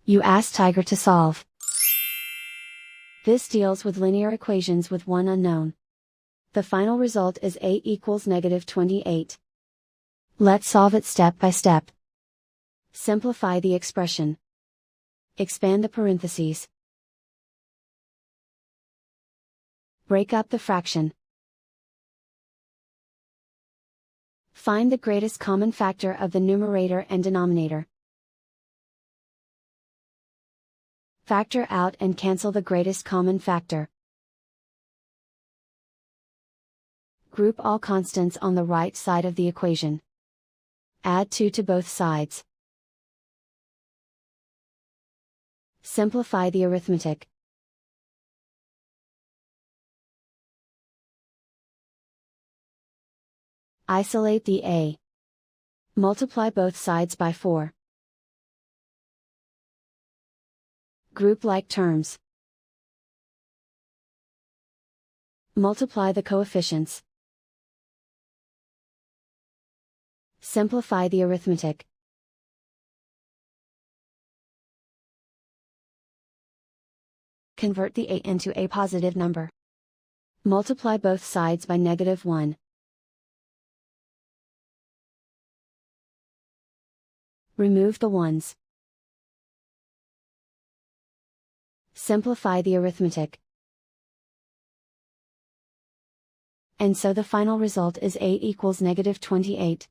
You ask Tiger to solve. This deals with linear equations with one unknown. The final result is 8 equals -28. Let's solve it step by step. Simplify the expression. Expand the parentheses. Break up the fraction. Find the greatest common factor of the numerator and denominator. Factor out and cancel the greatest common factor. Group all constants on the right side of the equation. Add 2 to both sides. Simplify the arithmetic. Isolate the a. Multiply both sides by 4. Group like terms. Multiply the coefficients. Simplify the arithmetic. Convert the a into a positive number. Multiply both sides by -1. Remove the ones. Simplify the arithmetic. And so the final result is 8 equals -28.